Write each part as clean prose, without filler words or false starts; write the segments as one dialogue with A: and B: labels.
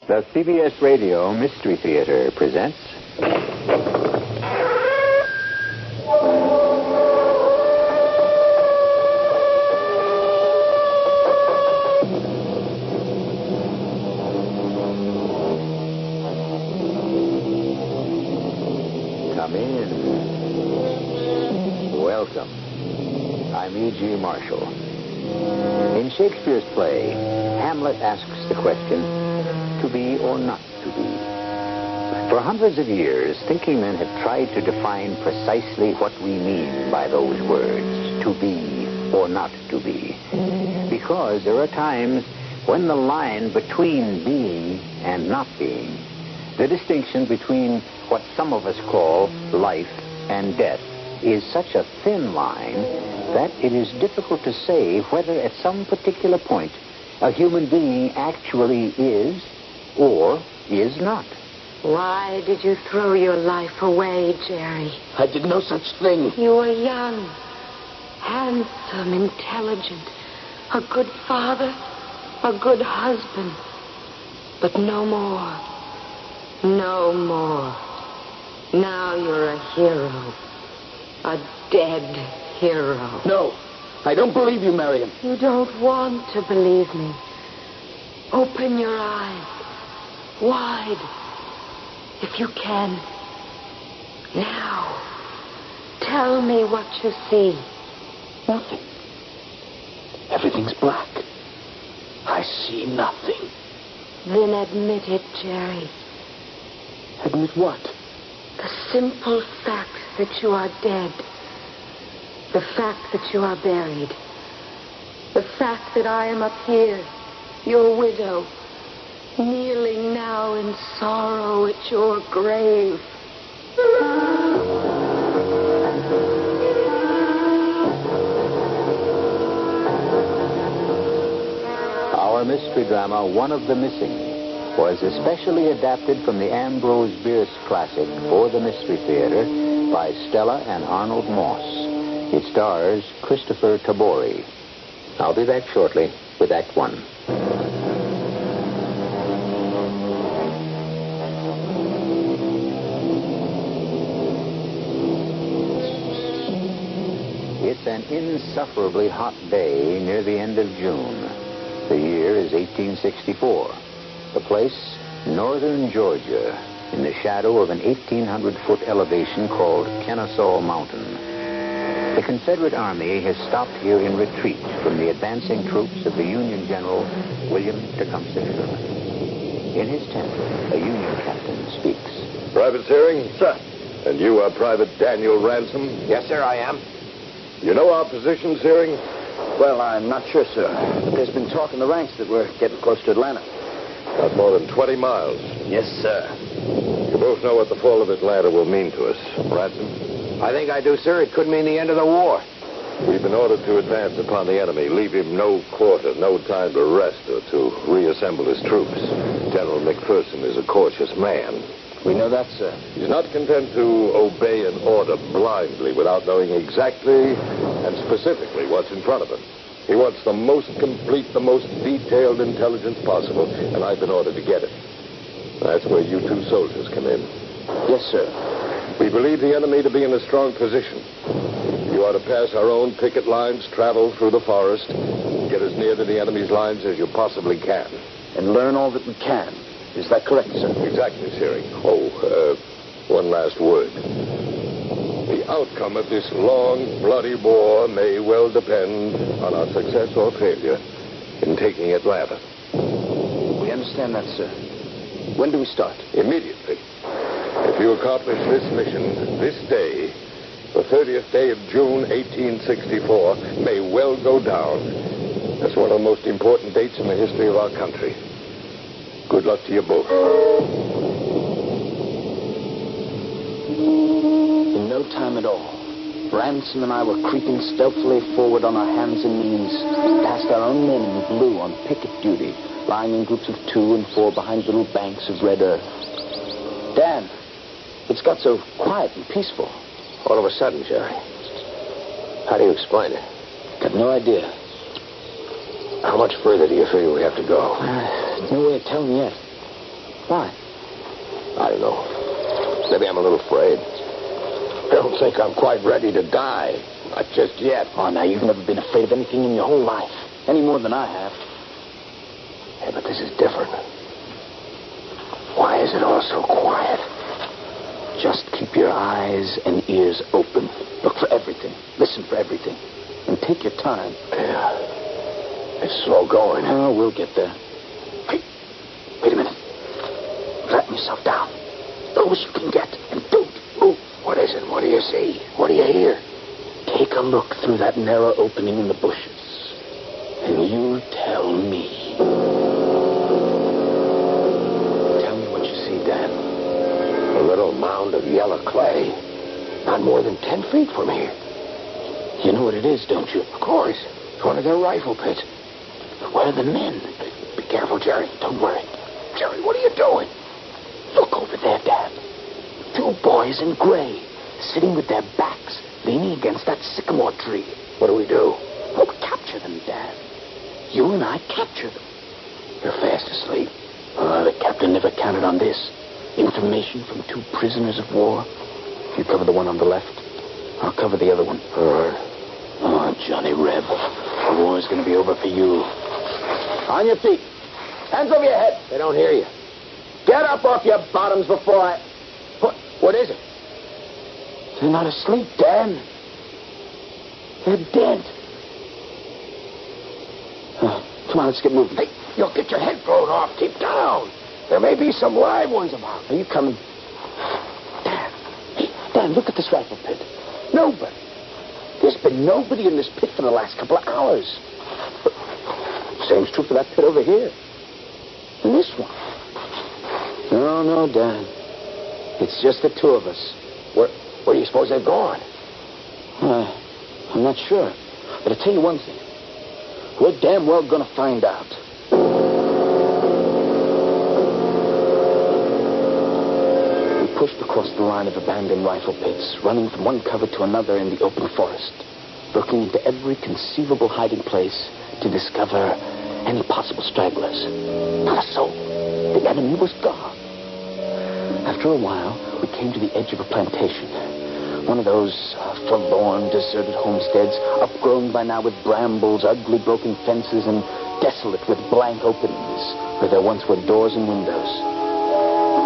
A: The CBS Radio Mystery Theater presents... Come in. Welcome. I'm E.G. Marshall. In Shakespeare's play, Hamlet asks the question, to be or not to be? For hundreds of years, thinking men have tried to define precisely what we mean by those words, to be or not to be. Because there are times when the line between being and not being, the distinction between what some of us call life and death, is such a thin line that it is difficult to say whether at some particular point a human being actually is or is not.
B: Why did you throw your life away, Jerry?
C: I did no such thing.
B: You were young, handsome, intelligent, a good father, a good husband. But no more. No more. Now you're a hero. A dead hero.
C: No, I don't believe you, Marion.
B: You don't want to believe me. Open your eyes. Wide. If you can. Now. Tell me what you see.
C: Nothing. Everything's black. I see nothing.
B: Then admit it, Jerry.
C: Admit what?
B: The simple fact that you are dead. The fact that you are buried. The fact that I am up here, your widow, kneeling now in sorrow at your grave.
A: Our mystery drama, One of the Missing, was especially adapted from the Ambrose Bierce classic for the Mystery Theater by Stella and Arnold Moss. It stars Christopher Tabori. I'll be back shortly with Act One. It's an insufferably hot day near the end of June. The year is 1864. The place, northern Georgia, in the shadow of an 1,800-foot elevation called Kennesaw Mountain. The Confederate Army has stopped here in retreat from the advancing troops of the Union General William Tecumseh Sherman. In his tent, a Union captain speaks.
D: Private Searing?
E: Sir.
D: And you are Private Daniel Ransom?
E: Yes, sir, I am.
D: You know our position, Searing?
E: Well, I'm not sure, sir. But there's been talk in the ranks that we're getting close to Atlanta.
D: Not more than 20 miles.
E: Yes, sir.
D: You both know what the fall of Atlanta will mean to us. Ransom?
E: I think I do, sir. It could mean the end of the war.
D: We've been ordered to advance upon the enemy, leave him no quarter, no time to rest or to reassemble his troops. General McPherson is a cautious man.
E: We know that, sir.
D: He's not content to obey an order blindly without knowing exactly and specifically what's in front of him. He wants the most complete, the most detailed intelligence possible, and I've been ordered to get it. That's where you two soldiers come in.
E: Yes, sir.
D: We believe the enemy to be in a strong position. You are to pass our own picket lines, travel through the forest, get as near to the enemy's lines as you possibly can.
E: And learn all that we can. Is that correct, sir?
D: Exactly, Searing. One last word. The outcome of this long, bloody war may well depend on our success or failure in taking Atlanta.
E: We understand that, sir. When do we start?
D: Immediately. If you accomplish this mission this day, the 30th day of June, 1864, may well go down as one of the most important dates in the history of our country. Good luck to you both.
E: In no time at all, Ransom and I were creeping stealthily forward on our hands and knees, past our own men in blue on picket duty, lying in groups of 2 and 4 behind little banks of red earth. Dan, it's got so quiet and peaceful.
C: All of a sudden, Jerry. How do you explain it?
E: Got no idea.
C: How much further do you figure we have to go?
E: No way of telling yet. Why?
C: I don't know. Maybe I'm a little afraid. I don't think I'm quite ready to die. Not just yet.
E: Oh, now, you've never been afraid of anything in your whole life. Any more than I have.
C: Yeah, but this is different. Why is it all so quiet?
E: Just keep your eyes and ears open. Look for everything. Listen for everything. And take your time.
C: Yeah. It's slow going.
E: Oh, we'll get there. Hey, wait a minute. Flatten yourself down. Low as you can get. And don't move.
C: What is it? What do you see? What do you hear?
E: Take a look through that narrow opening in the bushes. And you tell me. Tell me what you see, Dan.
C: A little mound of yellow clay. Not more than 10 feet from here.
E: You know what it is, don't you?
C: Of course. It's one of their rifle pits.
E: But where are the men?
C: Be careful, Jerry.
E: Don't worry.
C: Jerry, what are you doing?
E: Look over there, Dan. 2 boys in gray, sitting with their backs leaning against that sycamore tree.
C: What do we do?
E: Oh, we capture them, Dan. You and I capture them.
C: You're fast asleep.
E: The captain never counted on this. Information from 2 prisoners of war. You cover the one on the left. I'll cover the other one.
C: All right.
E: Oh, Johnny Reb. The war's going to be over for you. On your feet. Hands over your head.
C: They don't hear you.
E: Get up off your bottoms before I...
C: What is it?
E: They're not asleep, Dan. They're dead. Come on, let's get moving.
C: Hey, you'll get your head blown off. Keep down. There may be some live ones about.
E: Are you coming? Dan. Hey, Dan, look at this rifle pit. Nobody. There's been nobody in this pit for the last couple of hours. Same's true for that pit over here. And this one. No, Dan. It's just the 2 of us.
C: Where do you suppose they've gone?
E: I'm not sure. But I'll tell you one thing. We're damn well going to find out. We pushed across the line of abandoned rifle pits, running from one cover to another in the open forest, looking into every conceivable hiding place to discover any possible stragglers. Not a soul. The enemy was gone. After a while, we came to the edge of a plantation. One of those forlorn, deserted homesteads, upgrown by now with brambles, ugly broken fences, and desolate with blank openings, where there once were doors and windows.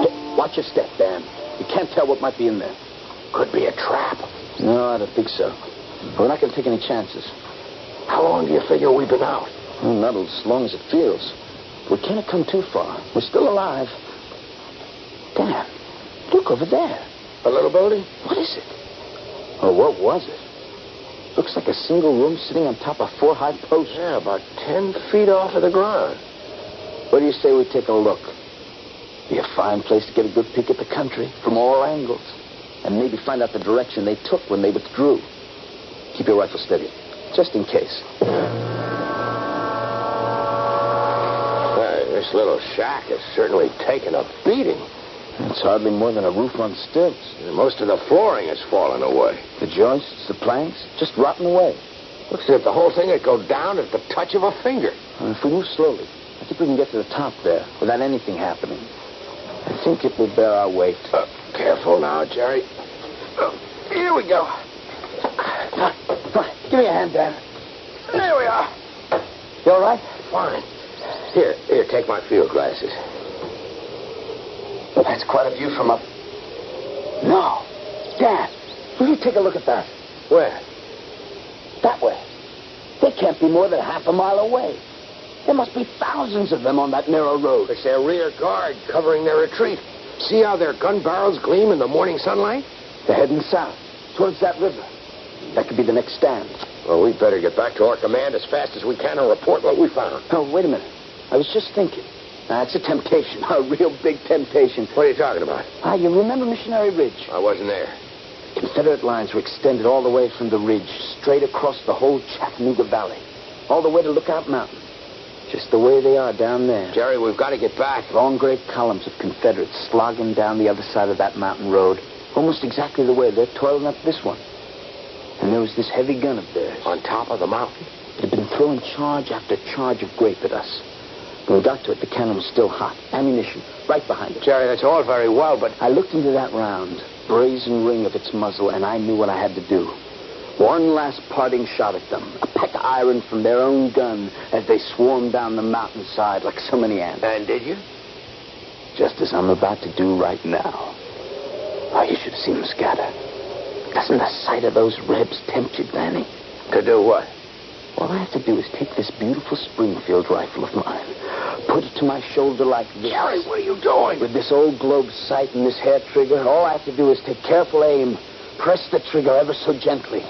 E: Hey, watch your step, Dan. You can't tell what might be in there.
C: Could be a trap.
E: No, I don't think so. We're not going to take any chances.
C: How long do you figure we've been out?
E: Well, not as long as it feels. We can't have come too far. We're still alive. Dan, look over there.
C: A little building?
E: What is it? Or what was it? Looks like a single room sitting on top of 4 high posts.
C: Yeah, about 10 feet off of the ground.
E: What do you say we take a look? Be a fine place to get a good peek at the country from all angles. And maybe find out the direction they took when they withdrew. Keep your rifle steady, just in case.
C: This little shack has certainly taken a beating.
E: It's hardly more than a roof on stilts.
C: Most of the flooring has fallen away.
E: The joists, the planks, just rotten away.
C: Looks as if the whole thing would go down at the touch of a finger.
E: If we move slowly, I think we can get to the top there without anything happening. I think it will bear our weight.
C: Careful now, Jerry. Here we go.
E: Come on. Give me a hand, Dan.
C: There we are.
E: You all right?
C: Fine. Here, take my field glasses.
E: That's quite a view from up. No. Dan, will you take a look at that?
C: Where?
E: That way. They can't be more than half a mile away. There must be thousands of them on that narrow road.
C: It's their rear guard covering their retreat. See how their gun barrels gleam in the morning sunlight?
E: They're heading south, towards that river. That could be the next stand.
C: Well, we'd better get back to our command as fast as we can and report what we found.
E: Oh, wait a minute. I was just thinking. That's a temptation, a real big temptation.
C: What are you talking about?
E: You remember Missionary Ridge?
C: I wasn't there.
E: Confederate lines were extended all the way from the ridge, straight across the whole Chattanooga Valley, all the way to Lookout Mountain. Just the way they are down there.
C: Jerry, we've got to get back.
E: Long great columns of Confederates slogging down the other side of that mountain road, almost exactly the way they're toiling up this one. And there was this heavy gun of theirs.
C: On top of the mountain?
E: It had been throwing charge after charge of grape at us. When we got to it, the cannon was still hot. Ammunition, right behind it.
C: Jerry, that's all very well, but...
E: I looked into that round, brazen ring of its muzzle, and I knew what I had to do. One last parting shot at them. A peck of iron from their own gun as they swarmed down the mountainside like so many ants.
C: And did you?
E: Just as I'm about to do right now. Oh, you should have seen them scatter. Doesn't the sight of those Rebs tempt you, Danny?
C: To do what?
E: All I have to do is take this beautiful Springfield rifle of mine, put it to my shoulder like this.
C: Jerry, what are you doing?
E: With this old globe sight and this hair trigger, all I have to do is take careful aim, press the trigger ever so gently.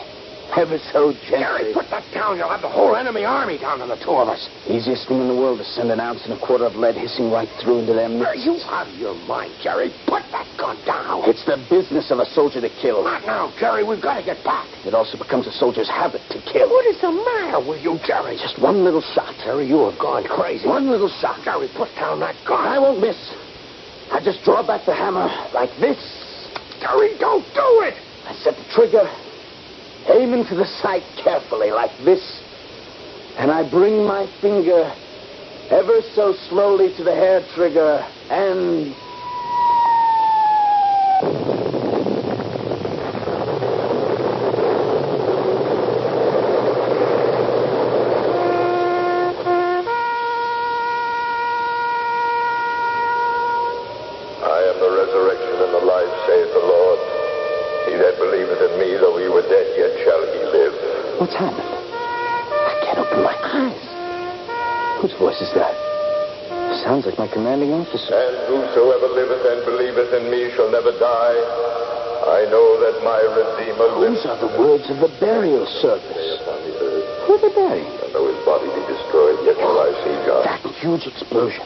E: Ever so gently.
C: Jerry, put that down. You'll have the whole enemy army down to the two of us.
E: Easiest thing in the world to send an ounce and a quarter of lead hissing right through into them.
C: Are you out of your mind, Jerry? Put that gun down.
E: It's the business of a soldier to kill.
C: Not now, Jerry. We've got to get back.
E: It also becomes a soldier's habit to kill.
C: What is the matter with you, Jerry?
E: Just one little shot.
C: Jerry, you have gone crazy.
E: One little shot.
C: Jerry, put down that gun.
E: I won't miss. I just draw back the hammer like this.
C: Jerry, don't do it.
E: I set the trigger, aim into the sight carefully like this, and I bring my finger ever so slowly to the hair trigger and...
D: I am the resurrection and the life, saith the Lord. He that believeth in me, though he were dead, yet shall he live.
E: What's happened? I can't open my eyes. Whose voice is that? Sounds like my commanding officer.
D: And whosoever liveth and believeth in me shall never die. I know that my Redeemer
E: Those
D: liveth.
E: are the words of the burial service. Who are they burying?
D: And though his body be destroyed, yet will I see God.
E: That huge explosion.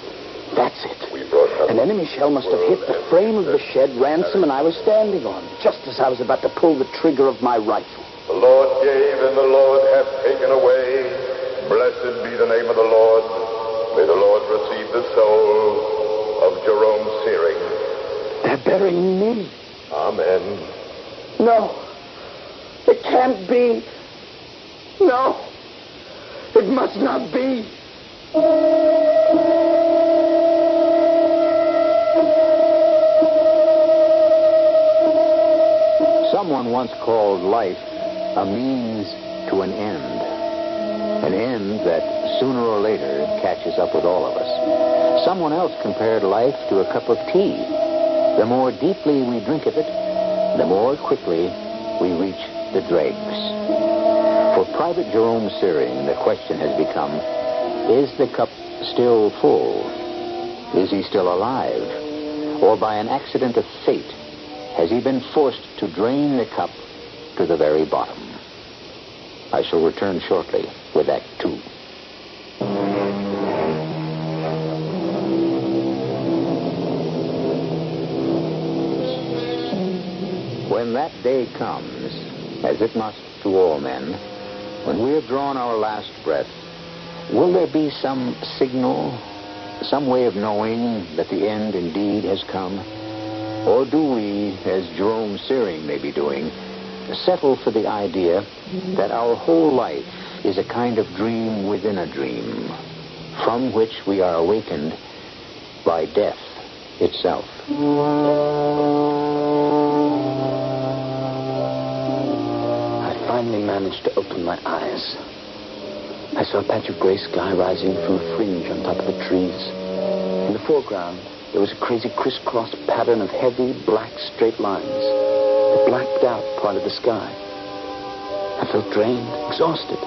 E: That's it.
D: We brought
E: An enemy shell must have hit the frame of the shed Ransom and I was standing on, just as I was about to pull the trigger of my rifle.
D: The Lord gave and the Lord hath taken away. Blessed be the name of the Lord. May the Lord receive the soul of Jerome Searing.
E: They're burying me.
D: Amen.
E: No. It can't be. No. It must not be.
A: Someone once called life a means to an end. An end that sooner or later catches up with all of us. Someone else compared life to a cup of tea. The more deeply we drink of it, the more quickly we reach the dregs. For Private Jerome Searing, the question has become, is the cup still full? Is he still alive? Or by an accident of fate, has he been forced to drain the cup to the very bottom? I shall return shortly with Act 2. When that day comes, as it must to all men, when we have drawn our last breath, will there be some signal, some way of knowing that the end indeed has come? Or do we, as Jerome Searing may be doing, settle for the idea that our whole life is a kind of dream within a dream, from which we are awakened by death itself?
E: I finally managed to open my eyes. I saw a patch of gray sky rising from a fringe on top of the trees. In the foreground, there was a crazy crisscross pattern of heavy, black, straight lines that blacked out part of the sky. I felt drained, exhausted.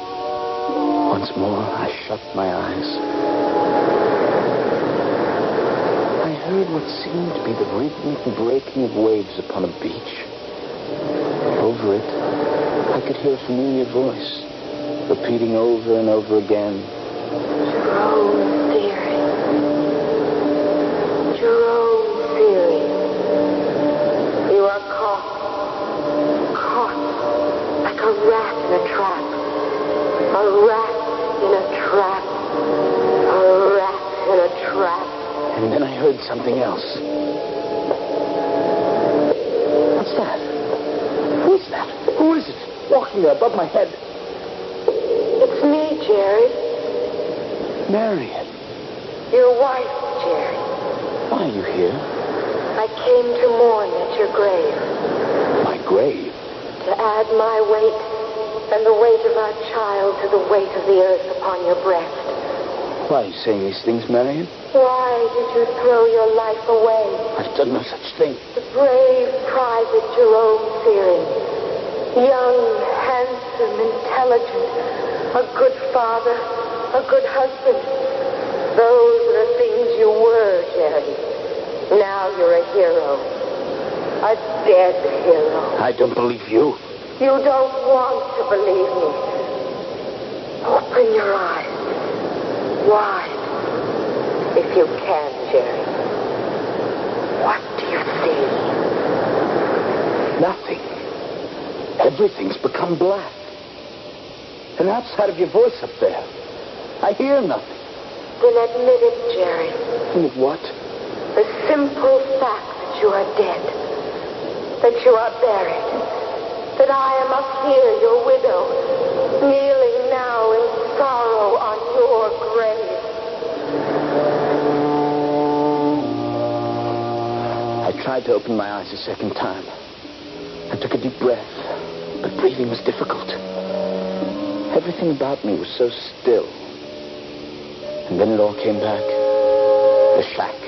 E: Once more, I shut my eyes. I heard what seemed to be the rhythmic breaking of waves upon a beach. Over it, I could hear a familiar voice, repeating over and over again,
B: Jerome Searing. Jerome Searing. You are caught. Caught like a rat in a trap. A rat in a trap. A rat in a trap.
E: and then I heard something else. What's that? Who is that? Who is it? Walking there above my head.
B: It's me, Jerry.
E: Marion.
B: Your wife, Jerry.
E: Why are you here?
B: I came to mourn at your grave.
E: My grave?
B: To add my weight and the weight of our child to the weight of the earth upon your breast.
E: Why are you saying these things, Marion?
B: Why did you throw your life away?
E: I've done no such thing.
B: The brave Private Jerome Fearing. Young, handsome, intelligent. A good father. A good husband. Those are the things you were, Jerry. Now you're a hero. A dead hero.
E: I don't believe you.
B: You don't want to believe me. Open your eyes. Wide. If you can, Jerry. What do you see?
E: Nothing. Everything's become black. And outside of your voice up there, I hear nothing.
B: Then admit it, Jerry.
E: Admit what?
B: The simple fact that you are dead. That you are buried. That I am up here, your widow, kneeling now in sorrow on your grave.
E: I tried to open my eyes a second time. I took a deep breath, but breathing was difficult. Everything about me was so still. And then it all came back. The shack,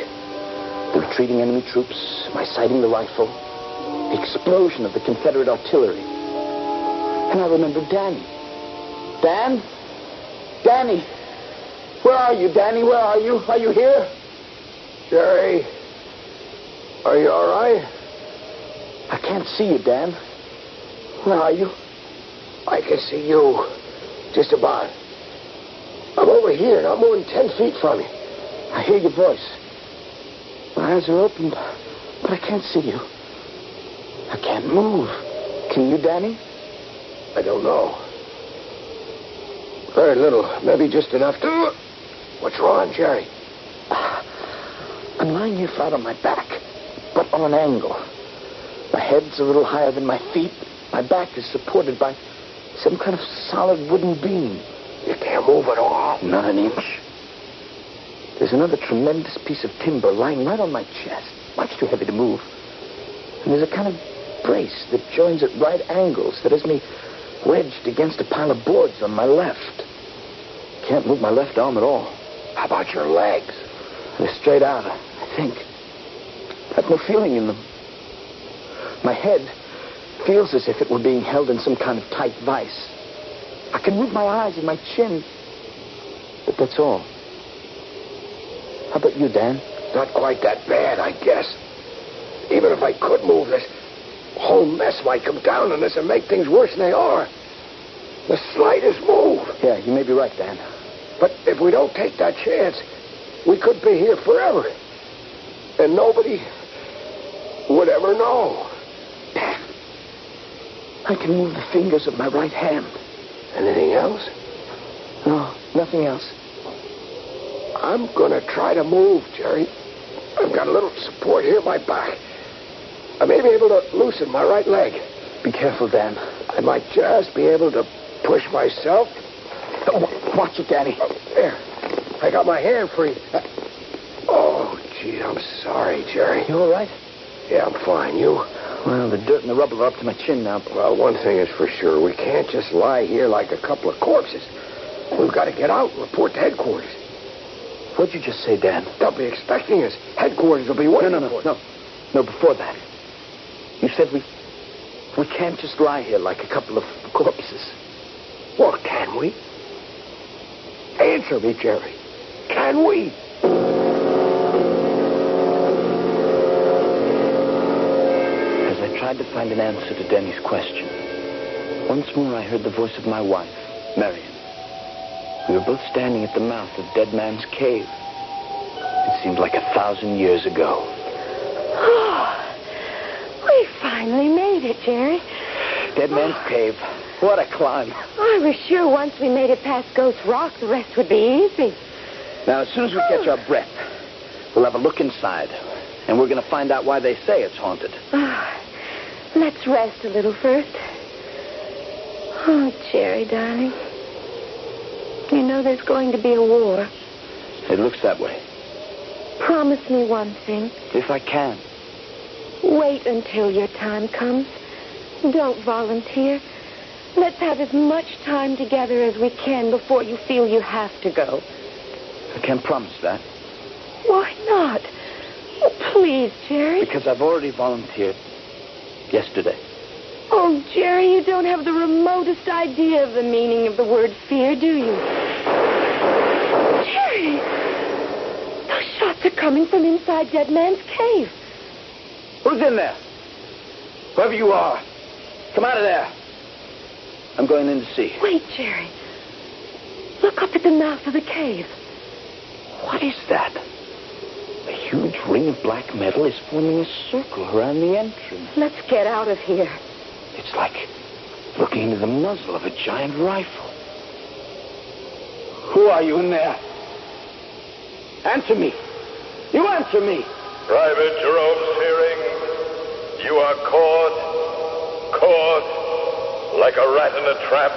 E: the retreating enemy troops, my sighting the rifle, the explosion of the Confederate artillery. And I remembered Danny. Dan? Danny! Where are you, Danny? Where are you? Are you here?
C: Jerry, are you all right?
E: I can't see you, Dan. Where are you?
C: I can see you. Just about. I'm over here, not more than 10 feet from you.
E: I hear your voice. My eyes are open, but I can't see you. I can't move. Can you, Danny?
C: I don't know. Very little. Maybe just enough to... What's wrong, Jerry?
E: I'm lying here flat on my back, but on an angle. My head's a little higher than my feet. My back is supported by some kind of solid wooden beam.
C: You can't move at all.
E: Not an inch. There's another tremendous piece of timber lying right on my chest, much too heavy to move. And there's a kind of brace that joins at right angles that has me wedged against a pile of boards on my left. Can't move my left arm at all.
C: How about your legs?
E: They're straight out, I think. I've no feeling in them. My head feels as if it were being held in some kind of tight vice. I can move my eyes and my chin, but that's all. How about you, Dan?
C: Not quite that bad, I guess. Even if I could move, this whole mess might come down on us and make things worse than they are. The slightest move.
E: Yeah, you may be right, Dan.
C: But if we don't take that chance, we could be here forever. And nobody would ever know.
E: Dan, I can move the fingers of my right hand.
C: Anything else?
E: No, nothing else.
C: I'm going to try to move, Jerry. I've got a little support here in my back. I may be able to loosen my right leg.
E: Be careful, Dan.
C: I might just be able to push myself.
E: Oh, watch it, Danny.
C: Oh, there. I got my hand free. Oh, gee, I'm sorry, Jerry.
E: You all right?
C: Yeah, I'm fine. You?
E: Well, the dirt and the rubble are up to my chin now.
C: Well, one thing is for sure. We can't just lie here like a couple of corpses. We've got to get out and report to headquarters.
E: What'd you just say, Dan?
C: They'll be expecting us. Headquarters will be waiting for us.
E: No, before that. You said we can't just lie here like a couple of corpses.
C: Well, can we? Answer me, Jerry. Can we?
E: As I tried to find an answer to Denny's question, once more I heard the voice of my wife, Marion. We were both standing at the mouth of Dead Man's Cave. It seemed like 1,000 years ago.
B: Oh, we finally made it, Jerry.
E: Dead Man's Cave. What a climb.
B: I was sure once we made it past Ghost Rock, the rest would be easy.
E: Now, as soon as we catch our breath, we'll have a look inside. And we're going to find out why they say it's haunted.
B: Let's rest a little first. Oh, Jerry, darling. You know there's going to be a war.
E: It looks that way.
B: promise me one thing?
E: If I can.
B: Wait until your time comes. Don't volunteer. Let's have as much time together as we can before you feel you have to go.
E: I can't promise that.
B: Why not? Oh, please, Jerry.
E: Because I've already volunteered yesterday.
B: Oh, Jerry, you don't have the remotest idea of the meaning of the word fear, do you? Jerry! Those shots are coming from inside Dead Man's cave.
E: Who's in there? Whoever you are, come out of there. I'm going in to see.
B: Wait, Jerry. Look up at the mouth of the cave.
E: What is that? A huge ring of black metal is forming a circle around the entrance.
B: Let's get out of here.
E: It's like looking into the muzzle of a giant rifle. Who are you in there? Answer me. You answer me.
D: Private Jerome Searing, you are caught, like a rat in a trap,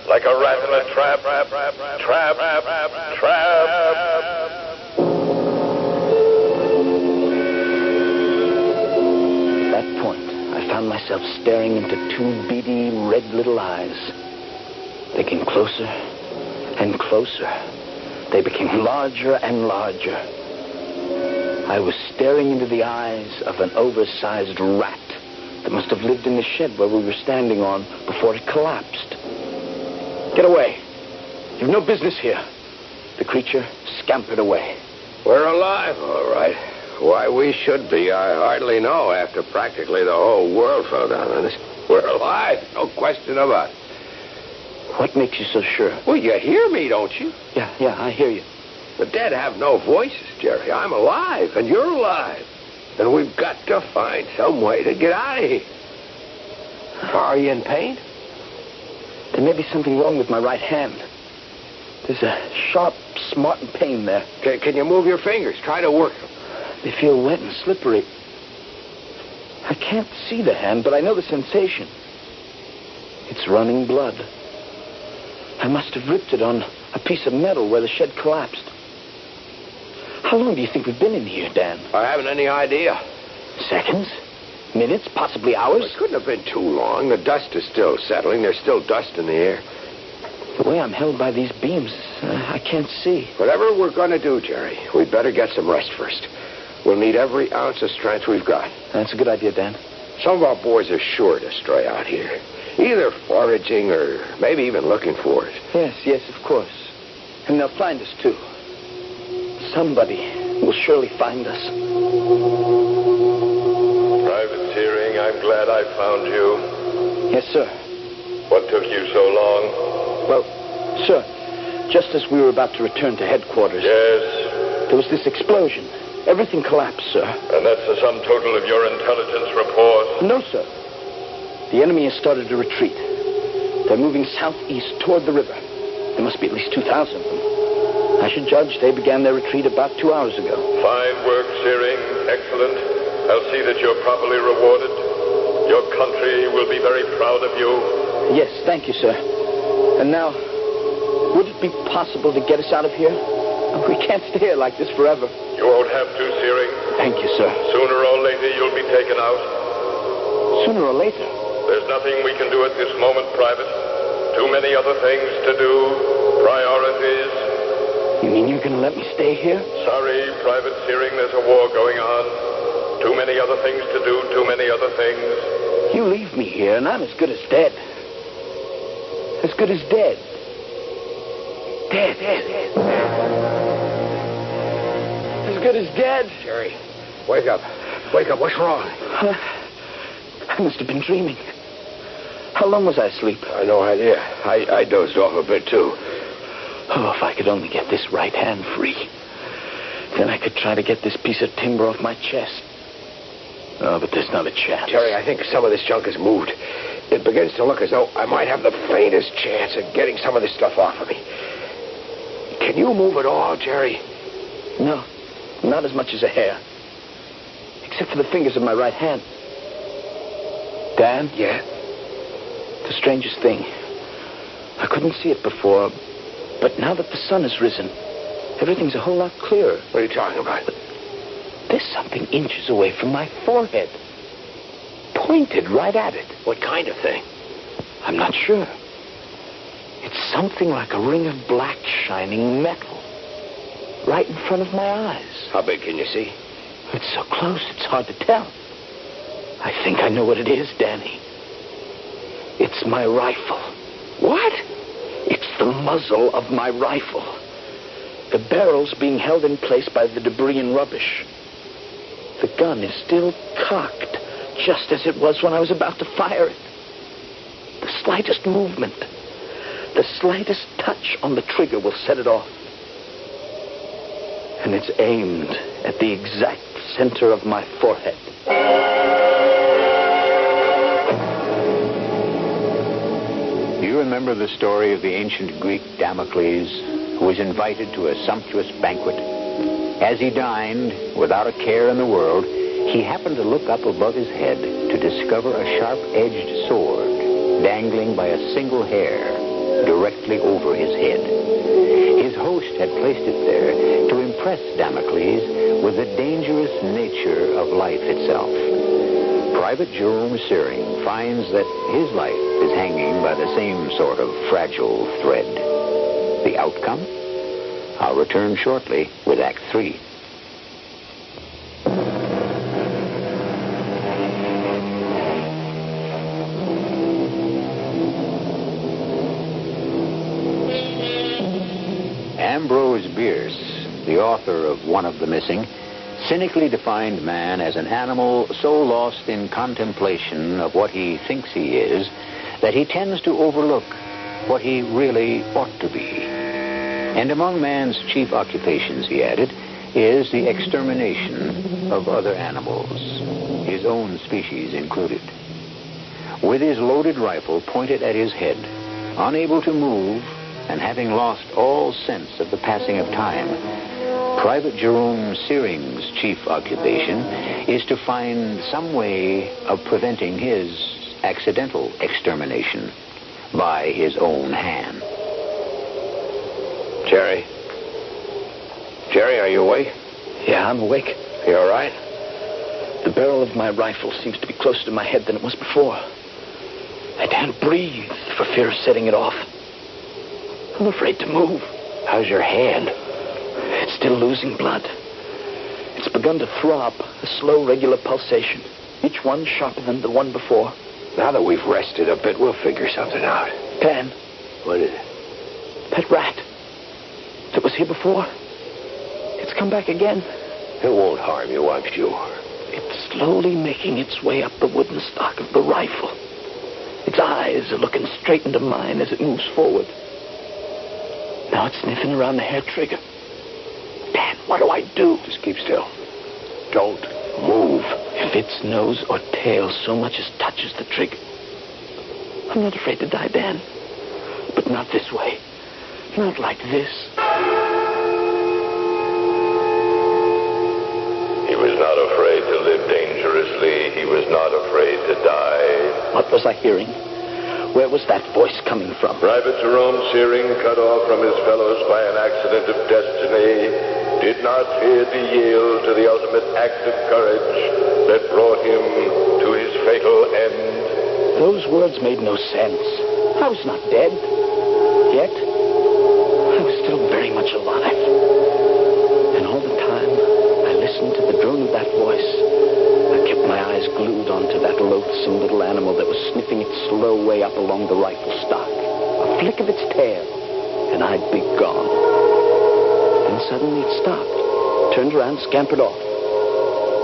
D: like a rat in a trap, trap.
E: At that point, I found myself staring into two beady, red little eyes. They came closer and closer. They became larger and larger. I was staring into the eyes of an oversized rat that must have lived in the shed where we were standing on before it collapsed. Get away. You've no business here. The creature scampered away.
C: We're alive, all right. Why we should be, I hardly know after practically the whole world fell down on us. We're alive, no question about it.
E: What makes you so sure?
C: Well, you hear me, don't you?
E: Yeah, I hear you.
C: The dead have no voices, Jerry. I'm alive, and you're alive. And we've got to find some way to get out of here. Are you in pain?
E: There may be something wrong with my right hand. There's a sharp, smarting pain there.
C: Can you move your fingers? Try to work them.
E: They feel wet and slippery. I can't see the hand, but I know the sensation. It's running blood. I must have ripped it on a piece of metal where the shed collapsed. How long do you think we've been in here, Dan?
C: I haven't any idea.
E: Seconds? Minutes? Possibly hours?
C: It couldn't have been too long. The dust is still settling. There's still dust in the air.
E: The way I'm held by these beams, I can't see.
C: Whatever we're going to do, Jerry, we'd better get some rest first. We'll need every ounce of strength we've got.
E: That's a good idea, Dan.
C: Some of our boys are sure to stray out here. Either foraging or maybe even looking for it.
E: Yes, of course. And they'll find us, too. Somebody will surely find us.
D: Private Searing, I'm glad I found you.
E: Yes, sir.
D: What took you so long?
E: Well, sir, just as we were about to return to headquarters...
D: Yes?
E: There was this explosion. Everything collapsed, sir.
D: And that's the sum total of your intelligence report?
E: No, sir. The enemy has started to retreat. They're moving southeast toward the river. There must be at least 2,000 of them. I should judge they began their retreat about 2 hours ago.
D: Fine work, Searing. Excellent. I'll see that you're properly rewarded. Your country will be very proud of you.
E: Yes, thank you, sir. And now, would it be possible to get us out of here? We can't stay here like this forever.
D: You won't have to, Searing.
E: Thank you, sir.
D: Sooner or later, you'll be taken out.
E: Sooner or later?
D: There's nothing we can do at this moment, Private. Too many other things to do. Priorities.
E: You mean you're going to let me stay here?
D: Sorry, Private Searing, there's a war going on. Too many other things to do, too many other things.
E: You leave me here, and I'm as good as dead. As good as dead. Dead. As good as dead.
C: Jerry, wake up. Wake up. What's wrong?
E: I must have been dreaming. How long was I asleep?
C: No idea. I dozed off a bit, too.
E: Oh, if I could only get this right hand free. Then I could try to get this piece of timber off my chest. Oh, but there's not a chance.
C: Jerry, I think some of this junk has moved. It begins to look as though I might have the faintest chance of getting some of this stuff off of me. Can you move at all, Jerry?
E: No, not as much as a hair. Except for the fingers of my right hand. Dan?
C: Yeah?
E: The strangest thing. I couldn't see it before, but now that the sun has risen, everything's a whole lot clearer.
C: What are you talking about?
E: There's something inches away from my forehead. Pointed right at it.
C: What kind of thing?
E: I'm not sure. It's something like a ring of black shining metal. Right in front of my eyes.
C: How big can you see?
E: It's so close, it's hard to tell. I think I know what it is, Danny. It's my rifle.
C: What?
E: It's the muzzle of my rifle. The barrel's being held in place by the debris and rubbish. The gun is still cocked, just as it was when I was about to fire it. The slightest movement, the slightest touch on the trigger will set it off. And it's aimed at the exact center of my forehead.
A: You remember the story of the ancient Greek Damocles, who was invited to a sumptuous banquet. As he dined, without a care in the world, he happened to look up above his head to discover a sharp-edged sword dangling by a single hair directly over his head. His host had placed it there to impress Damocles with the dangerous nature of life itself. Private Jerome Searing finds that his life is hanging by the same sort of fragile thread. The outcome? I'll return shortly with Act 3. Ambrose Bierce, the author of One of the Missing, cynically defined man as an animal so lost in contemplation of what he thinks he is that he tends to overlook what he really ought to be. And among man's chief occupations, he added, is the extermination of other animals, his own species included. With his loaded rifle pointed at his head, unable to move, and having lost all sense of the passing of time, Private Jerome Searing's chief occupation is to find some way of preventing his accidental extermination by his own hand.
C: Jerry? Jerry, are you awake?
E: Yeah, I'm awake.
C: You all right?
E: The barrel of my rifle seems to be closer to my head than it was before. I can't breathe for fear of setting it off. I'm afraid to move.
C: How's your hand?
E: It's still losing blood. It's begun to throb, a slow, regular pulsation, each one sharper than the one before.
C: Now that we've rested a bit, we'll figure something out.
E: Dan.
C: What is it?
E: That rat that was here before. It's come back again.
C: It won't harm you, I'm sure.
E: It's slowly making its way up the wooden stock of the rifle. Its eyes are looking straight into mine as it moves forward. Now it's sniffing around the hair trigger. Dan, what do I do?
C: Just keep still. Don't move.
E: If its nose or tail so much as touches the trigger, I'm not afraid to die, Dan. But not this way. Not like this.
D: He was not afraid to live dangerously. He was not afraid to die.
E: What was I hearing? Where was that voice coming from?
D: Private Jerome Searing, cut off from his fellows by an accident of destiny, did not fear to yield to the ultimate act of courage that brought him to his fatal end.
E: Those words made no sense. I was not dead. Yet, I was still very much alive. And all the time, I listened to the drone of that voice. I kept my eyes glued onto that loathsome little animal that was sniffing its slow way up along the rifle stock. A flick of its tail, and I'd be gone. Then suddenly it stopped, turned around, scampered off.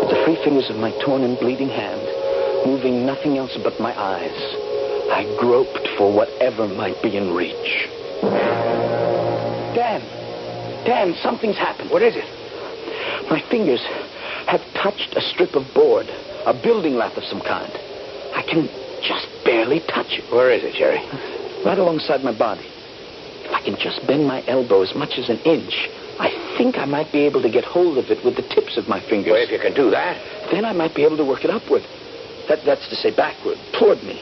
E: With the free fingers of my torn and bleeding hand, moving nothing else but my eyes, I groped for whatever might be in reach. Dan, something's happened.
C: What is it?
E: My fingers have touched a strip of board, a building lath of some kind. I can just barely touch it.
C: Where is it, Jerry?
E: Right alongside my body. If I can just bend my elbow as much as an inch, I think I might be able to get hold of it with the tips of my fingers.
C: Well, if you can do that.
E: Then I might be able to work it upward. That's to say backward, toward me.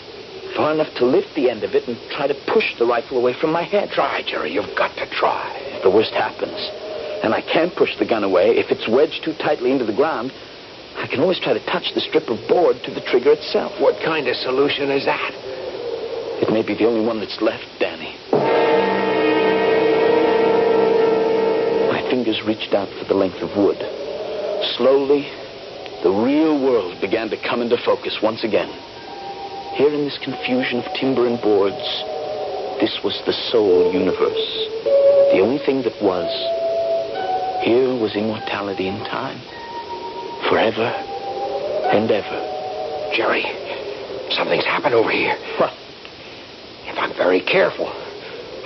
E: Far enough to lift the end of it and try to push the rifle away from my head.
C: Try, Jerry. You've got to try.
E: If the worst happens, and I can't push the gun away, if it's wedged too tightly into the ground, I can always try to touch the strip of board to the trigger itself.
C: What kind of solution is that?
E: It may be the only one that's left, Danny. My fingers reached out for the length of wood. Slowly, the real world began to come into focus once again. Here in this confusion of timber and boards, this was the sole universe. The only thing that was. Here was immortality in time. Forever and ever.
C: Jerry, something's happened over here.
E: What?
C: If I'm very careful,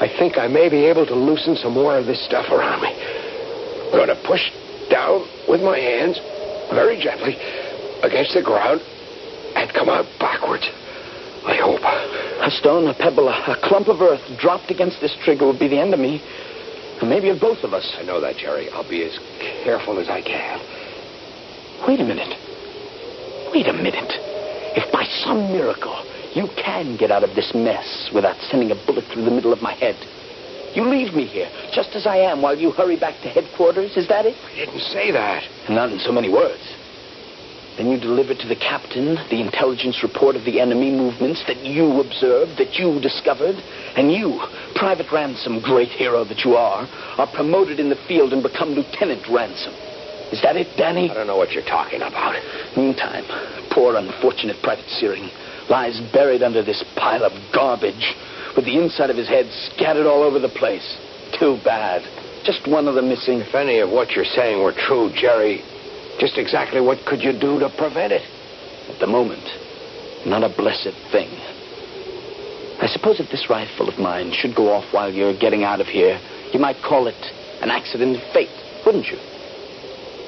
C: I think I may be able to loosen some more of this stuff around me. I'm going to push down with my hands, very gently, against the ground, and come out backwards. I hope.
E: A stone, a pebble, a clump of earth dropped against this trigger would be the end of me. And maybe of both of us.
C: I know that, Jerry. I'll be as careful as I can.
E: Wait a minute. If by some miracle you can get out of this mess without sending a bullet through the middle of my head, you leave me here, just as I am, while you hurry back to headquarters. Is that it?
C: I didn't say that.
E: Not in so many words. Then you deliver to the captain the intelligence report of the enemy movements that you observed, that you discovered, and you, Private Ransom, great hero that you are promoted in the field and become Lieutenant Ransom. Is that it, Danny?
C: I don't know what you're talking about.
E: Meantime, poor unfortunate Private Searing lies buried under this pile of garbage with the inside of his head scattered all over the place. Too bad. Just one of them missing.
C: If any of what you're saying were true, Jerry, just exactly what could you do to prevent it?
E: At the moment, not a blessed thing. I suppose if this rifle of mine should go off while you're getting out of here, you might call it an accident of fate, wouldn't you?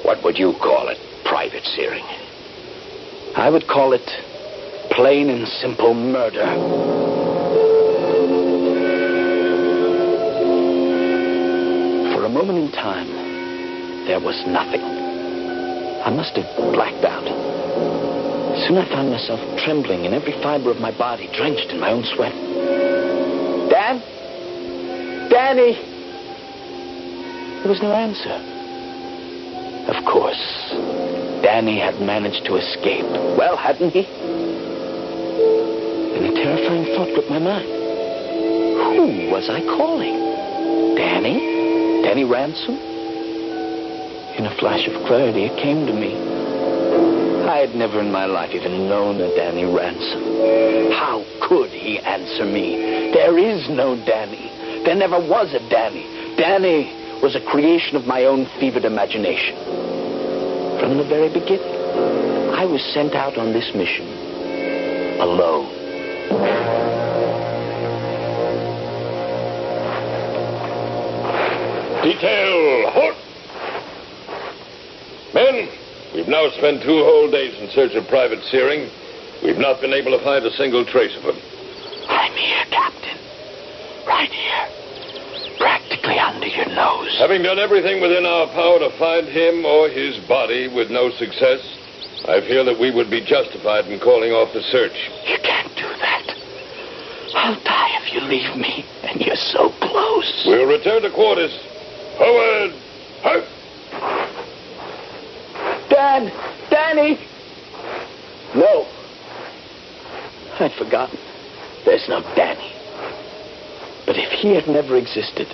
C: What would you call it, Private Searing?
E: I would call it plain and simple murder. For a moment in time, there was nothing. I must have blacked out. Soon I found myself trembling in every fiber of my body, drenched in my own sweat. Dan? Danny! There was no answer. Of course, Danny had managed to escape. Well, hadn't he? And a terrifying thought gripped my mind. Who was I calling? Danny? Danny Ransom? In a flash of clarity, it came to me. I had never in my life even known a Danny Ransom. How could he answer me? There is no Danny. There never was a Danny. Danny was a creation of my own fevered imagination. From the very beginning, I was sent out on this mission alone.
D: Detail, halt! Men, we've now spent 2 whole days in search of Private Searing. We've not been able to find a single trace of him.
E: I'm here, Captain. Right here. Practically under your nose.
D: Having done everything within our power to find him or his body with no success, I feel that we would be justified in calling off the search.
E: You can't do that. I'll die if you leave me, and you're so close.
D: We'll return to quarters. Forward! Hup!
E: Dan! Danny! No. I'd forgotten. There's no Danny. But if he had never existed,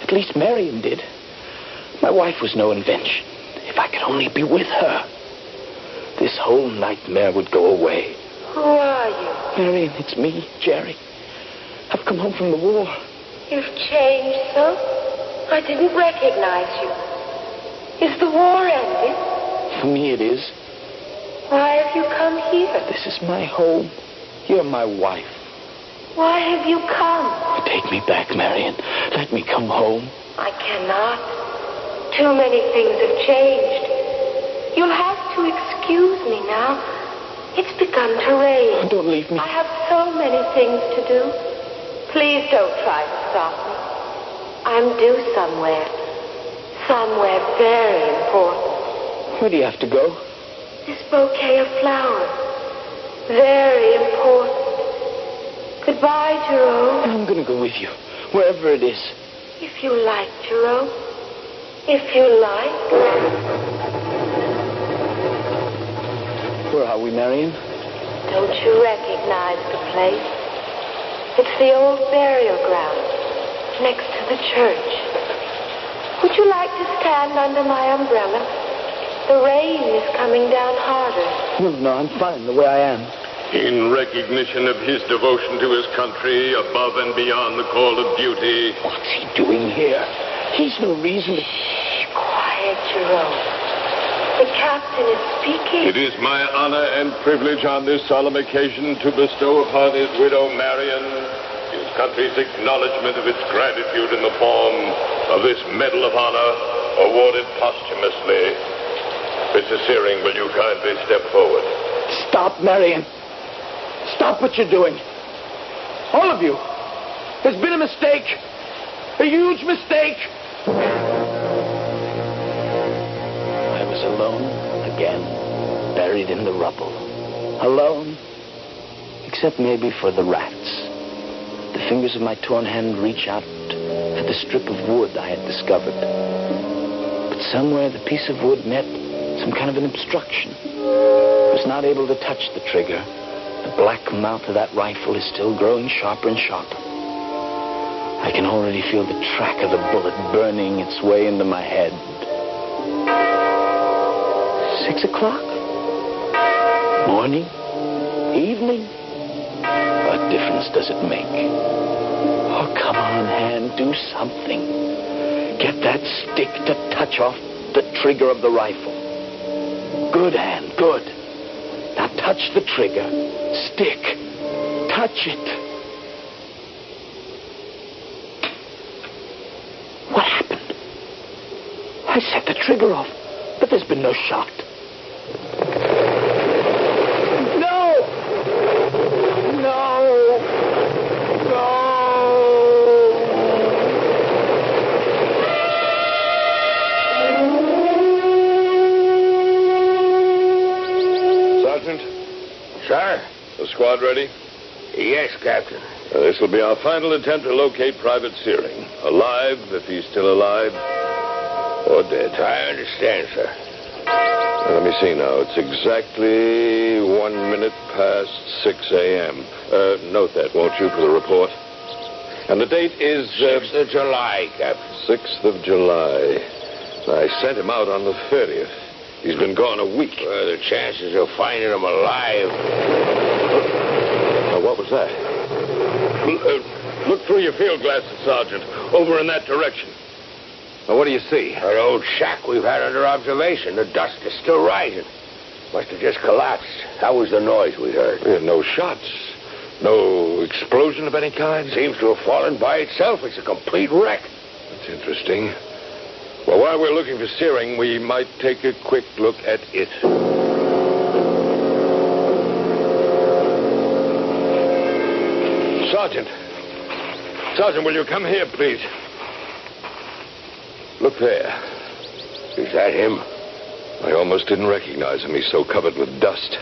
E: at least Marion did. My wife was no invention. If I could only be with her, this whole nightmare would go away.
B: Who are you?
E: Marion, it's me, Jerry. I've come home from the war.
B: You've changed so? I didn't recognize you. Is the war ended?
E: For me, it is.
B: Why have you come here?
E: This is my home. You're my wife.
B: Why have you come?
E: Take me back, Marion. Let me come home.
B: I cannot. Too many things have changed. You'll have to excuse me now. It's begun to rain.
E: Don't leave me.
B: I have so many things to do. Please don't try to stop me. I'm due somewhere. Somewhere very important.
E: Where do you have to go?
B: This bouquet of flowers. Very important. Goodbye, Jerome.
E: I'm going to go with you, wherever it is.
B: If you like, Jerome. If you like.
E: Where are we, Marion?
B: Don't you recognize the place? It's the old burial ground next to the church. Would you like to stand under my umbrella? The rain is coming down harder.
E: No, I'm fine the way I am.
F: In recognition of his devotion to his country, above and beyond the call of duty.
C: What's he doing here?
E: He's no reason to...
B: Shh, quiet, Jerome. The captain is speaking.
F: It is my honor and privilege on this solemn occasion to bestow upon his widow, Marion, his country's acknowledgement of its gratitude in the form of this Medal of Honor, awarded posthumously. Mrs. Searing, will you kindly step forward?
E: Stop, Marion. Stop what you're doing. All of you. There's been a mistake. A huge mistake. I was alone again, buried in the rubble. Alone, except maybe for the rats. The fingers of my torn hand reach out for the strip of wood I had discovered. But somewhere the piece of wood met some kind of an obstruction. I was not able to touch the trigger. The black mouth of that rifle is still growing sharper and sharper. I can already feel the track of the bullet burning its way into my head. 6 o'clock? Morning? Evening? What difference does it make? Oh, come on, hand, do something. Get that stick to touch off the trigger of the rifle. Good, hand, good. Now touch the trigger. Stick. Touch it. What happened? I set the trigger off, but there's been no shot. No! No! No!
F: Sergeant?
C: Sir?
F: The squad ready?
C: Yes, Captain.
F: This will be our final attempt to locate Private Searing. Alive, if he's still alive, or dead.
C: I understand, sir.
F: Now, let me see now. It's exactly 1 minute past 6 a.m. Note that, won't you, for the report? And the date is...
C: 6th of July, Captain.
F: 6th of July. I sent him out on the 30th. He's been gone a week.
C: Well, the chances of finding him alive...
F: Now, what was that? Look through your field glasses, Sergeant. Over in that direction. Now, what do you see?
C: An old shack we've had under observation. The dust is still rising. Must have just collapsed. How was the noise we heard?
F: We had no shots. No explosion of any kind.
C: Seems to have fallen by itself. It's a complete wreck.
F: That's interesting. Well, while we're looking for Searing, we might take a quick look at it. Sergeant. Sergeant, will you come here, please? Look there.
C: Is that him?
F: I almost didn't recognize him. He's so covered with dust.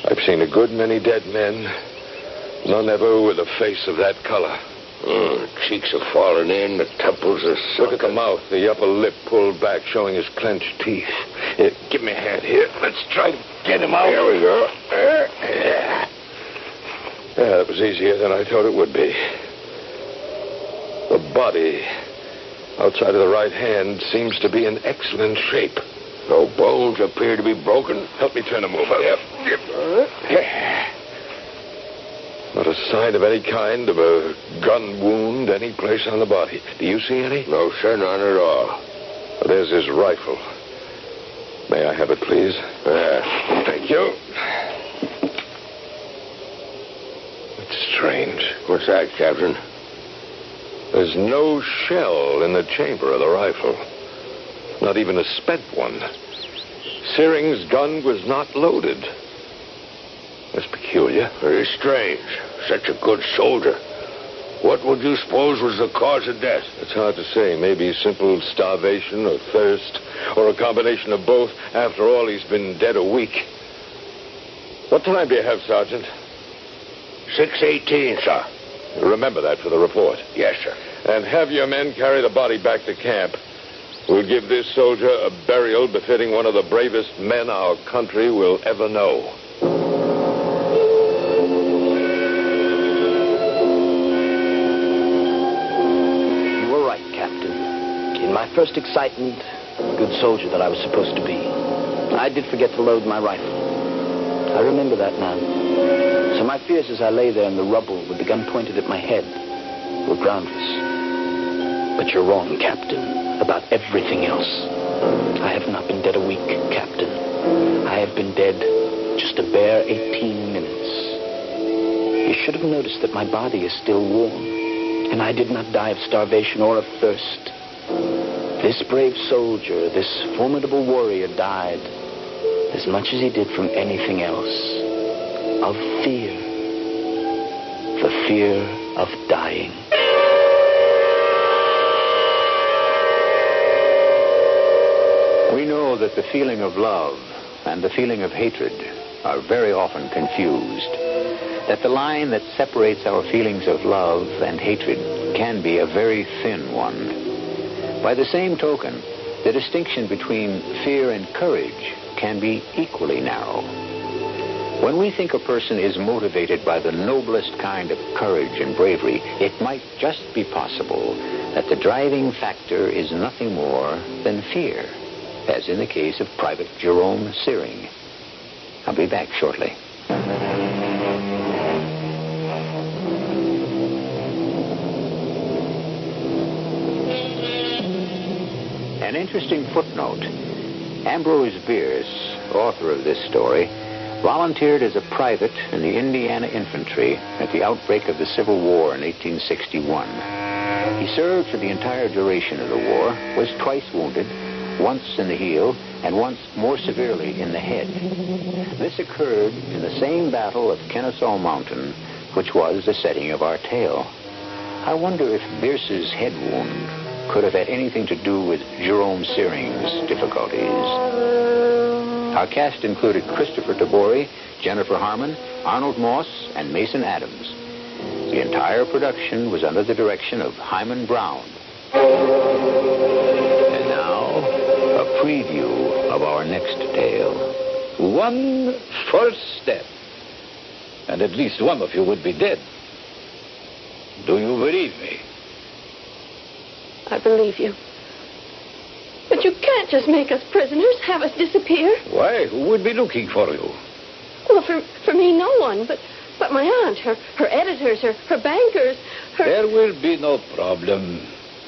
F: I've seen a good many dead men. None ever with a face of that color.
C: The cheeks have fallen in. The temples are sunken.
F: Look at the mouth, the upper lip pulled back, showing his clenched teeth. Here, give me a hand here. Let's try to get him out.
C: Here we go.
F: Yeah, that was easier than I thought it would be. The body outside of the right hand seems to be in excellent shape.
C: No bones appear to be broken.
F: Help me turn him over.
C: Yep.
F: Not a sign of any kind of a gun wound any place on the body. Do you see any?
C: No, sir, none at all.
F: Well, there's his rifle. May I have it, please?
C: Thank you.
F: It's strange.
C: What's that, Captain?
F: There's no shell in the chamber of the rifle. Not even a spent one. Searing's gun was not loaded. That's peculiar.
C: Very strange. Such a good soldier. What would you suppose was the cause of death?
F: It's hard to say. Maybe simple starvation or thirst, or a combination of both. After all, he's been dead a week. What time do you have, Sergeant?
C: 6:18, sir.
F: Remember that for the report.
C: Yes, sir.
F: And have your men carry the body back to camp. We'll give this soldier a burial befitting one of the bravest men our country will ever know.
E: You were right, Captain. In my first excitement, good soldier that I was supposed to be, I did forget to load my rifle. I remember that now. So my fears as I lay there in the rubble with the gun pointed at my head were groundless. But you're wrong, Captain, about everything else. I have not been dead a week, Captain. I have been dead just a bare 18 minutes. You should have noticed that my body is still warm, and I did not die of starvation or of thirst. This brave soldier, this formidable warrior died as much as he did from anything else. Of fear. The fear of dying.
A: We know that the feeling of love and the feeling of hatred are very often confused. That the line that separates our feelings of love and hatred can be a very thin one. By the same token, the distinction between fear and courage can be equally narrow. When we think a person is motivated by the noblest kind of courage and bravery, it might just be possible that the driving factor is nothing more than fear, as in the case of Private Jerome Searing. I'll be back shortly. An interesting footnote. Ambrose Bierce, author of this story, volunteered as a private in the Indiana Infantry at the outbreak of the Civil War in 1861. He served for the entire duration of the war, was twice wounded, once in the heel, and once more severely in the head. This occurred in the same battle of Kennesaw Mountain, which was the setting of our tale. I wonder if Bierce's head wound could have had anything to do with Jerome Searing's difficulties. Our cast included Christopher Tabori, Jennifer Harmon, Arnold Moss, and Mason Adams. The entire production was under the direction of Hyman Brown. And now, a preview of our next tale.
G: One first step, and at least one of you would be dead. Do you believe me?
H: I believe you. But you can't just make us prisoners, have us disappear.
G: Why? Who would be looking for you?
H: Well, for me, no one. But my aunt, her editors, her bankers,
G: There will be no problem.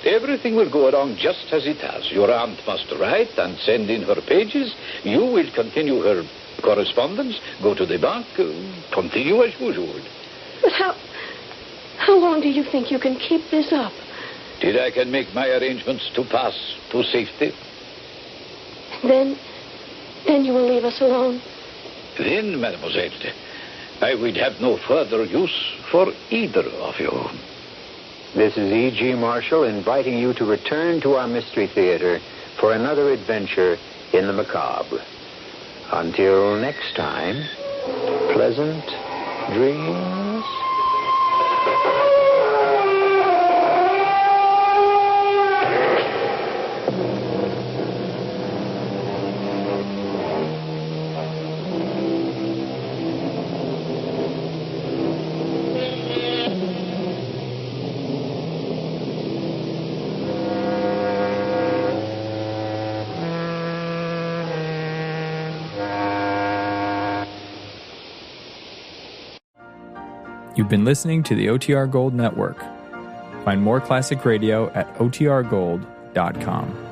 G: Everything will go along just as it has. Your aunt must write and send in her pages. You will continue her correspondence, go to the bank, continue as usual.
H: But how long do you think you can keep this up?
G: Till I can make my arrangements to pass to safety.
H: Then you will leave us alone?
G: Then, mademoiselle, I would have no further use for either of you.
A: This is E.G. Marshall inviting you to return to our Mystery Theater for another adventure in the macabre. Until next time, pleasant dreams.
I: You've been listening to the OTR Gold Network. Find more classic radio at otrgold.com.